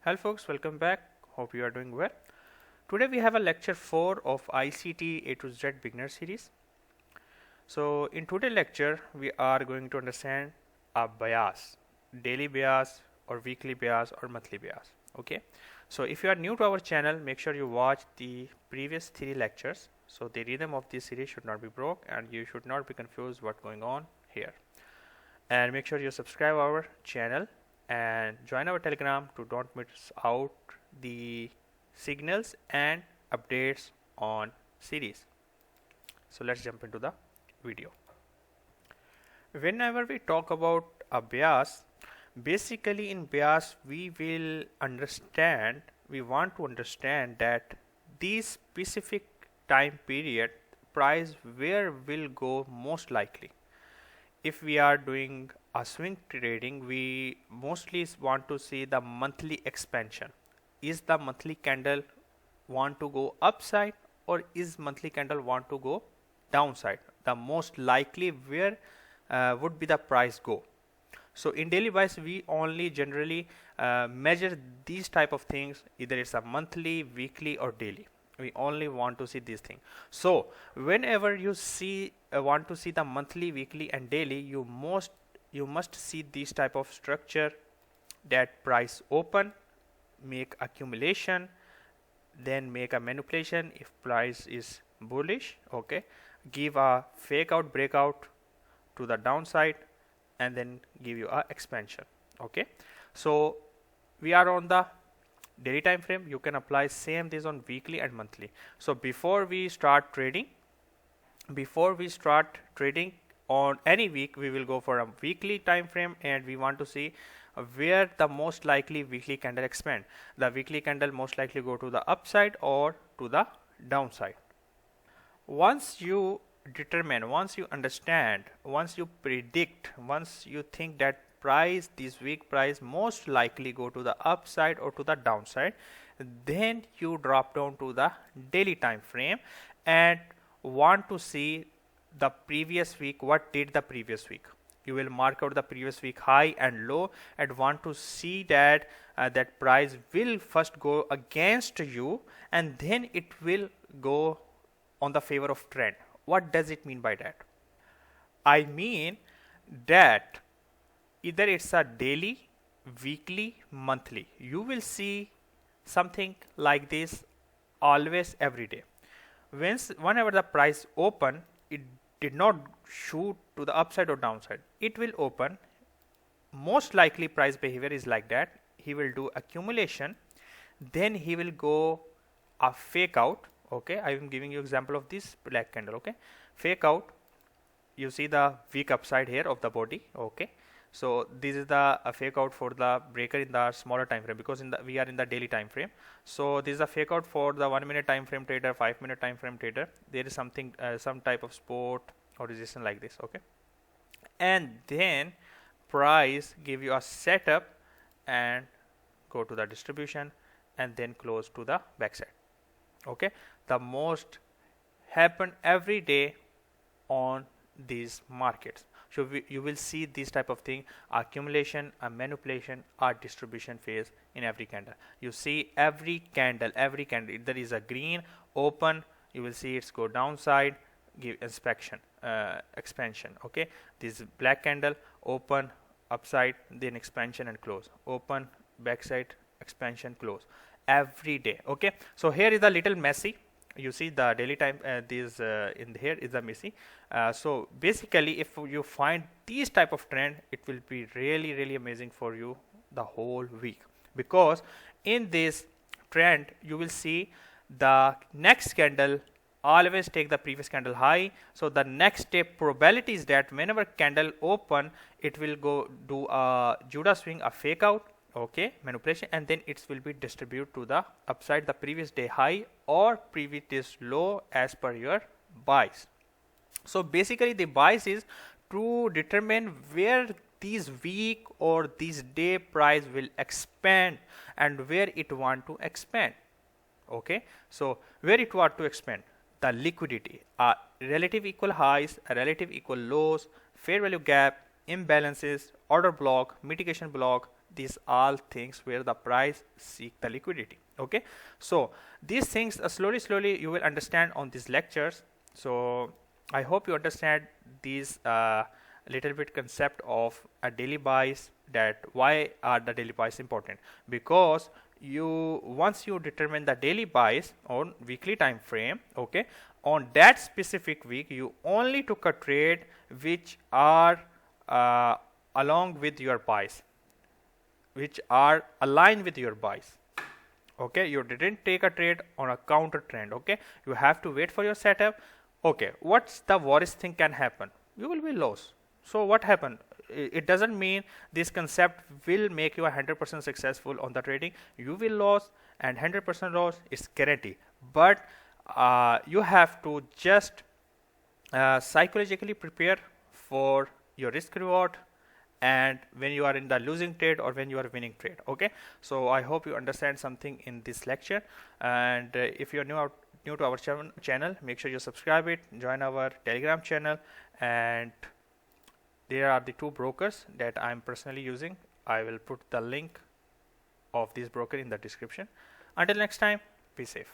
Hello folks, welcome back. Hope you are doing well. Today we have a lecture 4 of ICT A to Z beginner series. So in today's lecture we are going to understand a bias, daily bias or weekly bias or monthly bias. Okay. So if you are new to our channel, make sure you watch the previous 3 lectures. So the rhythm of this series should not be broke and you should not be confused what's going on here. And make sure you subscribe our channel and join our Telegram to don't miss out the signals and updates on series. So let's jump into the video. Whenever we talk about a bias, basically in bias we want to understand that this specific time period price where will go most likely. If we are doing a swing trading, we mostly want to see the monthly expansion. Is the monthly candle want to go upside or is monthly candle want to go downside? The most likely where would be the price go. So in daily bias, we only generally measure these type of things. Either it's a monthly, weekly or daily. We only want to see these things. So whenever you want to see the monthly, weekly and daily, you must see this type of structure, that price open, make accumulation, then make a manipulation if price is bullish, okay, give a fake out breakout to the downside and then give you a expansion. Okay, so we are on the daily time frame. You can apply same this on weekly and monthly. So before we start trading on any week, we will go for a weekly time frame and we want to see where the most likely weekly candle expand. The weekly candle most likely go to the upside or to the downside. Once you determine, once you understand, once you predict, once you think that this week price most likely go to the upside or to the downside, then you drop down to the daily time frame and want to see the previous week, what did the previous week. You will mark out the previous week high and low and want to see that that price will first go against you and then it will go on the favor of trend. What does it mean by that? I mean that either it's a daily, weekly, monthly. You will see something like this always every day. Whenever the price open, it did not shoot to the upside or downside. It will open. Most likely price behavior is like that. He will do accumulation. Then he will go a fake out. Okay, I am giving you example of this black candle. Okay, fake out. You see the weak upside here of the body. Okay. So this is the fake out for the breaker in the smaller time frame, because we are in the daily time frame. So this is a fake out for the 1 minute time frame trader, 5 minute time frame trader. There is something some type of support or resistance like this. Okay, and then price give you a setup and go to the distribution and then close to the backside. Okay, the most happen every day on these markets. So you will see this type of thing, accumulation, a manipulation, or distribution phase in every candle. You see every candle, there is a green open, you will see it's go downside, give expansion. Okay, this black candle open, upside, then expansion and close, open, backside, expansion, close every day. Okay, so here is a little messy. You see the daily time in here is a messy. So basically if you find these type of trend, it will be really amazing for you the whole week, because in this trend you will see the next candle always take the previous candle high. So the next step probability is that whenever candle open, it will go do a Judah swing, a fake out, okay, manipulation, and then it will be distributed to the upside, the previous day high or previous day's low as per your bias. So basically the bias is to determine where this week or this day price will expand and where it want to expand. Okay, so where it want to expand, the liquidity, relative equal highs, relative equal lows, fair value gap, imbalances, order block, mitigation block, these all things where the price seek the liquidity. Okay, so these things slowly you will understand on these lectures. So I hope you understand these little bit concept of a daily buys, that why are the daily buys important. Because you once you determine the daily buys on weekly time frame, okay, on that specific week you only took a trade which are along with your buys, which are aligned with your buys. Okay, you didn't take a trade on a counter trend. Okay, you have to wait for your setup. Okay, what's the worst thing can happen? You will be lost. So what happened? It doesn't mean this concept will make you 100% successful on the trading. You will lose, and 100% loss is guaranteed. But you have to just psychologically prepare for your risk reward, and when you are in the losing trade or when you are winning trade. Okay, so I hope you understand something in this lecture. And if you are new to our channel, make sure you subscribe it, join our Telegram channel, and there are the two brokers that I'm personally using. I will put the link of this broker in the description. Until next time, be safe.